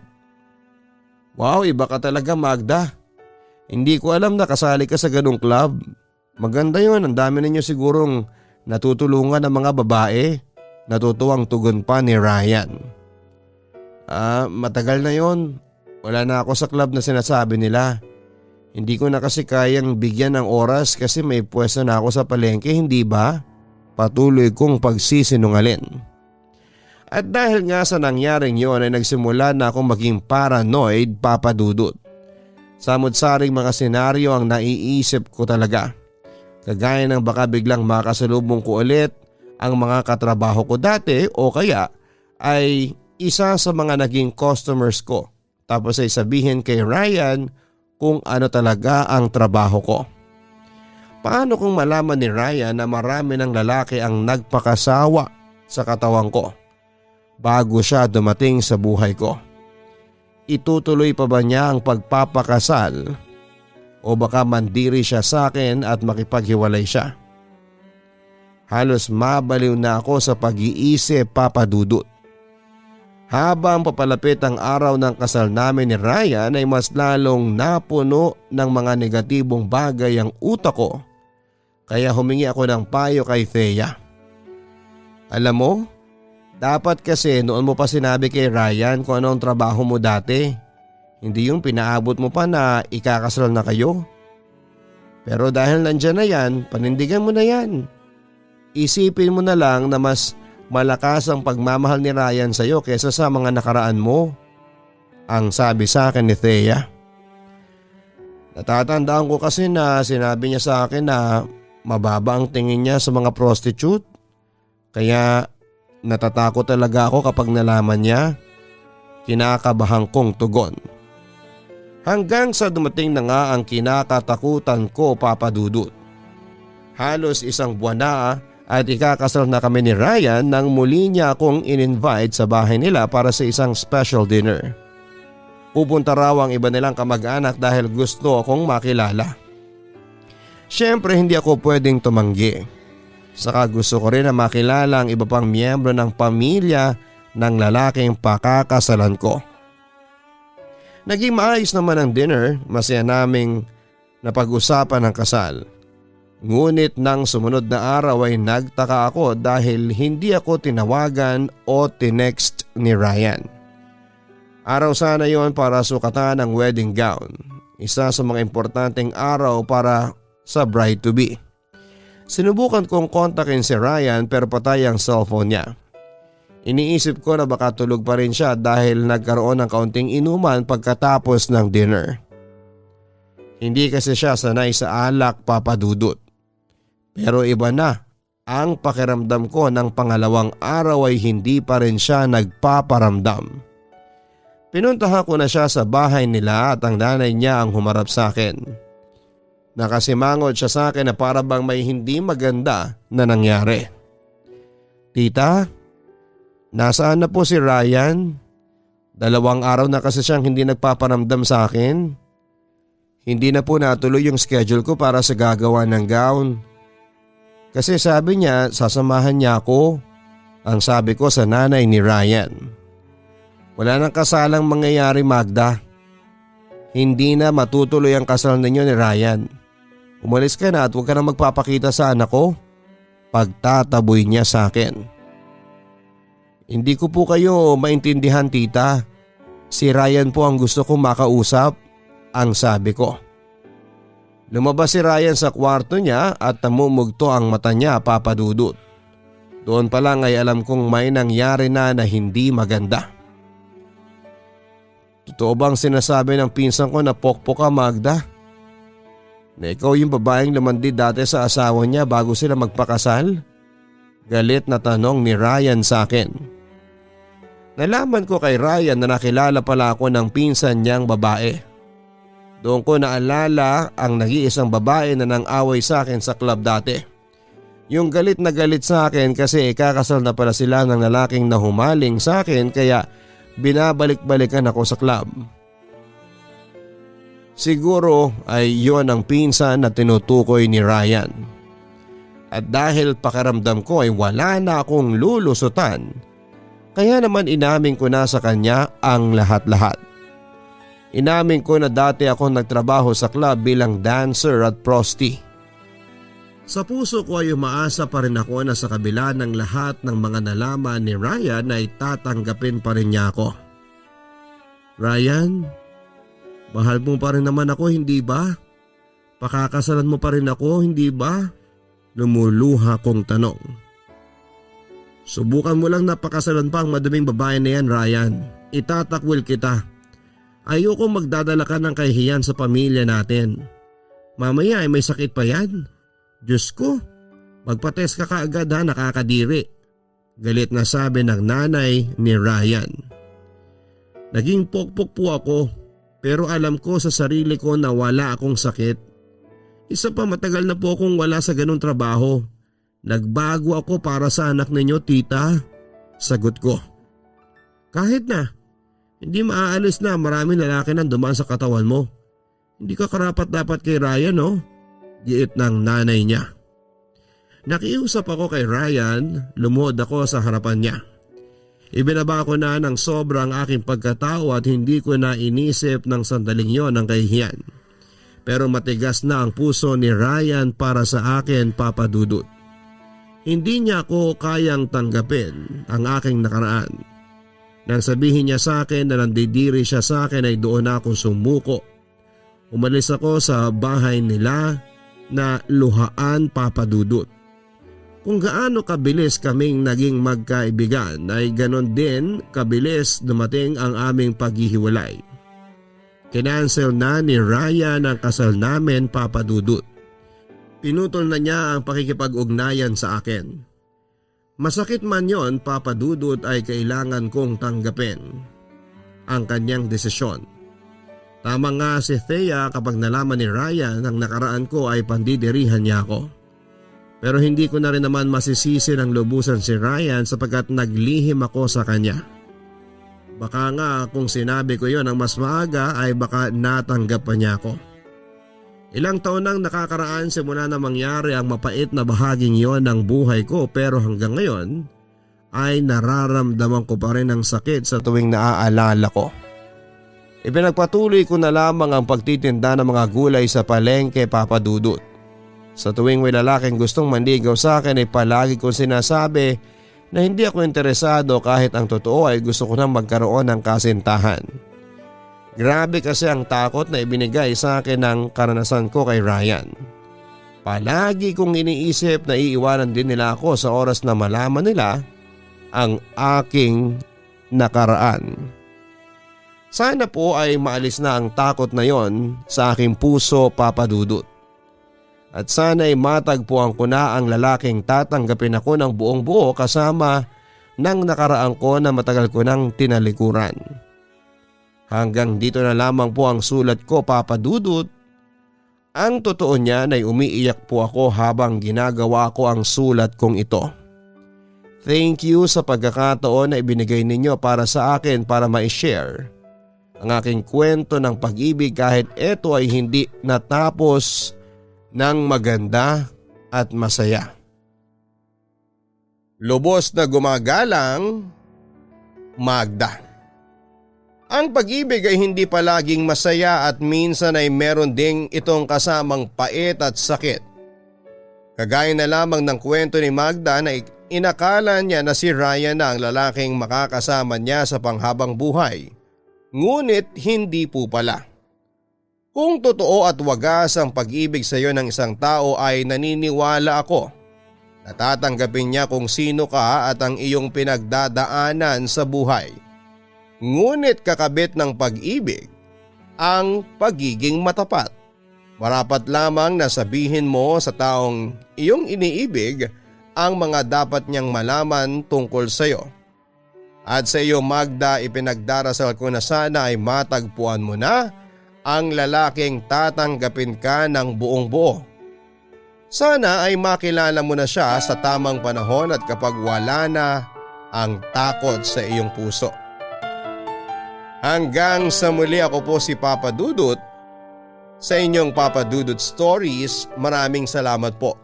Wow, iba ka talaga, Magda. Hindi ko alam na kasali ka sa ganung club. Maganda yun, ang dami ninyo sigurong natutulungan ng mga babae. Natutuwang tugon pa ni Ryan. Matagal na yon. Wala na ako sa club na sinasabi nila. Hindi ko na kasi kayang bigyan ng oras kasi may pwesto na ako sa palengke, hindi ba? Patuloy kong pagsisinungalin. At dahil nga sa nangyaring yon ay nagsimula na akong maging paranoid, Papa Dudut. Samot-saring mga senaryo ang naiisip ko talaga. Kagaya ng baka biglang makasalubong ko ulit ang mga katrabaho ko dati o kaya ay isa sa mga naging customers ko. Tapos ay sabihin kay Ryan kung ano talaga ang trabaho ko. Paano kung malaman ni Ryan na marami ng lalaki ang nagpakasawa sa katawan ko bago siya dumating sa buhay ko? Itutuloy pa ba niya ang pagpapakasal o baka mandiri siya sa akin at makipaghiwalay siya? Halos mabaliw na ako sa pag-iisip, Papa Dudut. Habang papalapit ang araw ng kasal namin ni Ryan ay mas lalong napuno ng mga negatibong bagay ang utak ko, kaya humingi ako ng payo kay Thea. Alam mo, dapat kasi noon mo pa sinabi kay Ryan kung ano ang trabaho mo dati. Hindi yung pinaabot mo pa na ikakasal na kayo. Pero dahil nandyan na yan, panindigan mo na yan. Isipin mo na lang na mas malakas ang pagmamahal ni Ryan sa iyo kaysa sa mga nakaraan mo, ang sabi sa akin ni Thea. Natatandaan ko kasi na sinabi niya sa akin na mababa ang tingin niya sa mga prostitute. Kaya natatakot talaga ako kapag nalaman niya. Kinakabahan kong tugon. Hanggang sa dumating na nga ang kinakatakutan ko, Papa Dudut. Halos isang buwan na at ikakasal na kami ni Ryan nang muli niya akong in-invite sa bahay nila para sa isang special dinner. Pupunta raw ang iba nilang kamag-anak dahil gusto akong makilala. Siyempre hindi ako pwedeng tumanggi. Saka gusto ko rin na makilala ang iba pang miyembro ng pamilya ng lalaking pakakasalan ko. Naging maayos naman ang dinner, masaya naming napag-usapan ang kasal. Ngunit nang sumunod na araw ay nagtaka ako dahil hindi ako tinawagan o tinext ni Ryan. Araw sana yon para sukatan ang wedding gown, isa sa mga importanteng araw para sa bride-to-be. Sinubukan kong kontakin si Ryan pero patay ang cellphone niya. Iniisip ko na baka tulog pa rin siya dahil nagkaroon ng kaunting inuman pagkatapos ng dinner. Hindi kasi siya sanay sa alak, Papa Dudut. Pero iba na, ang pakiramdam ko ng pangalawang araw ay hindi pa rin siya nagpaparamdam. Pinuntahan ko na siya sa bahay nila at ang nanay niya ang humarap sa akin. Nakasimangot siya sa akin na para bang may hindi maganda na nangyari. Tita, nasaan na po si Ryan? 2 araw na kasi siyang hindi nagpaparamdam sa akin. Hindi na po natuloy yung schedule ko para sa gagawa ng gown. Kasi sabi niya sasamahan niya ako, ang sabi ko sa nanay ni Ryan. Wala nang kasalang mangyayari, Magda. Hindi na matutuloy ang kasal ninyo ni Ryan. Umalis ka na at huwag ka na magpapakita sa anak ko. Pagtataboy niya sa akin. Hindi ko po kayo maintindihan, tita. Si Ryan po ang gusto kong makausap, ang sabi ko. Lumabas si Ryan sa kwarto niya at namumugto ang mata niya, Papa Dudut. Doon pa lang ay alam kong may nangyari na hindi maganda. Totoo bang sinasabi ng pinsan ko na pokpok ka, Magda? Na ikaw yung babaeng lumandi dati sa asawa niya bago sila magpakasal? Galit na tanong ni Ryan sa akin. Nalaman ko kay Ryan na nakilala pala ako ng pinsan niyang babae. Doon ko naalala ang nag-iisang babae na nang-away sa akin sa club dati. Yung galit na galit sa akin kasi ikakasal na pala sila ng lalaking nahumaling sa akin kaya binabalik-balikan ako sa club. Siguro ay yon ang pinsan na tinutukoy ni Ryan. At dahil pakiramdam ko ay wala na akong lulusutan, kaya naman inamin ko na sa kanya ang lahat-lahat. Inamin ko na dati ako nagtrabaho sa club bilang dancer at prosty. Sa puso ko ay umaasa pa rin ako na sa kabila ng lahat ng mga nalaman ni Ryan ay tatanggapin pa rin niya ako. Ryan, mahal mo pa rin naman ako, hindi ba? Pakakasalan mo pa rin ako, hindi ba? Lumuluha kong tanong. Subukan mo lang na pakasalan pa ang madaming babae na yan, Ryan. Itatakwil kita. Ayoko magdadala ka ng kahihiyan sa pamilya natin. Mamaya ay may sakit pa yan. Diyos ko, magpa-test ka kaagad ha, nakakadiri. Galit na sabi ng nanay ni Ryan. Naging pokpok po ako pero alam ko sa sarili ko na wala akong sakit. Isa pa, matagal na po akong wala sa ganung trabaho. Nagbago ako para sa anak ninyo, tita. Sagot ko. Kahit na, hindi maaalis na maraming lalaki nang dumaan sa katawan mo. Hindi ka karapat dapat kay Ryan, no? Giit ng nanay niya. Nakiusap ako kay Ryan, lumuhod ako sa harapan niya. Ibinaba ko na ng sobrang aking pagkatao at hindi ko na inisip ng sandaling yon ang kahihiyan. Pero matigas na ang puso ni Ryan para sa akin, Papa Dudut. Hindi niya ako kayang tanggapin ang aking nakaraan. Nang sabihin niya sa akin na nandidiri siya sa akin ay doon ako sumuko. Umalis ako sa bahay nila na luhaan, Papa Dudut. Kung gaano kabilis kaming naging magkaibigan ay ganon din kabilis dumating ang aming paghihiwalay. Kinansel na ni Ryan ang kasal namin, Papa Dudut. Pinutol na niya ang pakikipag-ugnayan sa akin. Masakit man yon, Papa Dudut, ay kailangan kong tanggapin ang kanyang desisyon. Tama nga si Thea kapag nalaman ni Ryan ang nakaraan ko ay pandidirihan niya ako. Pero hindi ko na rin naman masisisi ng lubusan si Ryan sapagkat naglihim ako sa kanya. Baka nga kung sinabi ko yon ang mas maaga ay baka natanggap pa niya ako. Ilang taon nang nakakaraan simula na mangyari ang mapait na bahaging yon ng buhay ko pero hanggang ngayon ay nararamdaman ko pa rin ang sakit sa tuwing naaalala ko. Ipinagpatuloy ko na lamang ang pagtitinda ng mga gulay sa palengke, Papa Dudut. Sa tuwing may lalaking gustong manligaw sa akin ay palagi kong sinasabi na hindi ako interesado kahit ang totoo ay gusto ko nang magkaroon ng kasintahan. Grabe kasi ang takot na ibinigay sa akin ng karanasan ko kay Ryan. Palagi kong iniisip na iiwanan din nila ako sa oras na malaman nila ang aking nakaraan. Sana po ay maalis na ang takot na yon sa aking puso, Papa Dudut. At sana ay matagpuan ko na ang lalaking tatanggapin ako ng buong buo kasama ng nakaraan ko na matagal ko nang tinalikuran. Hanggang dito na lamang po ang sulat ko, Papa Dudut. Ang totoo niyan ay umiiyak po ako habang ginagawa ko ang sulat kong ito. Thank you sa pagkakataon na ibinigay ninyo para sa akin para ma-share ang aking kwento ng pag-ibig kahit ito ay hindi natapos ng maganda at masaya. Lubos na gumagalang, Magda. Ang pag-ibig ay hindi palaging masaya at minsan ay meron ding itong kasamang pait at sakit. Kagaya na lamang ng kwento ni Magda na inakala niya na si Ryan na ang lalaking makakasama niya sa panghabang buhay. Ngunit hindi po pala. Kung totoo at wagas ang pag-ibig sa iyo ng isang tao ay naniniwala ako na tatanggapin niya kung sino ka at ang iyong pinagdadaanan sa buhay. Ngunit kakabit ng pag-ibig ang pagiging matapat. Marapat lamang na sabihin mo sa taong iyong iniibig ang mga dapat niyang malaman tungkol sa iyo. At sa iyo, Magda, ipinagdarasal ko na sana ay matagpuan mo na ang lalaking tatanggapin ka ng buong buo. Sana ay makilala mo na siya sa tamang panahon at kapag wala na ang takot sa iyong puso. Hanggang sa muli, ako po si Papa Dudut sa inyong Papa Dudut Stories. Maraming salamat po.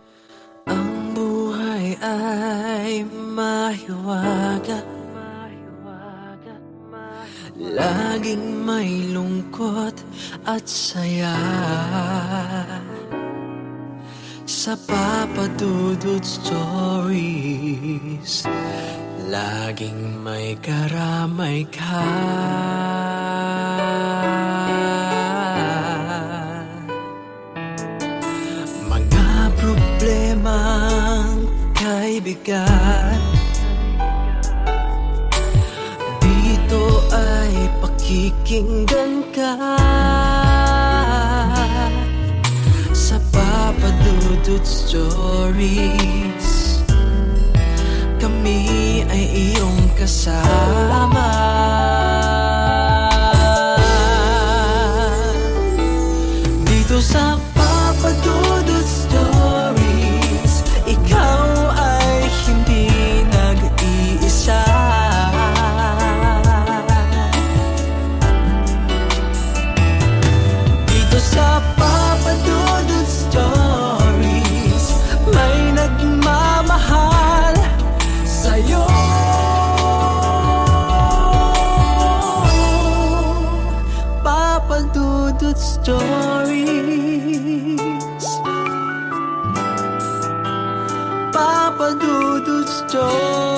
Ang buhay ay mahiwaga, laging may lungkot at saya. Sa Papa Dudut Stories, laging may karamay ka. Mga problemang kaibigan, dito ay pakikinggan ka. Sa Papa Dudut Stories, kami ay iyong kasama. Dito sa Papa Dudut sa Papa Dudut Stories, may nagmamahal sa'yo. Papa Dudut Stories, Papa Dudut Stories.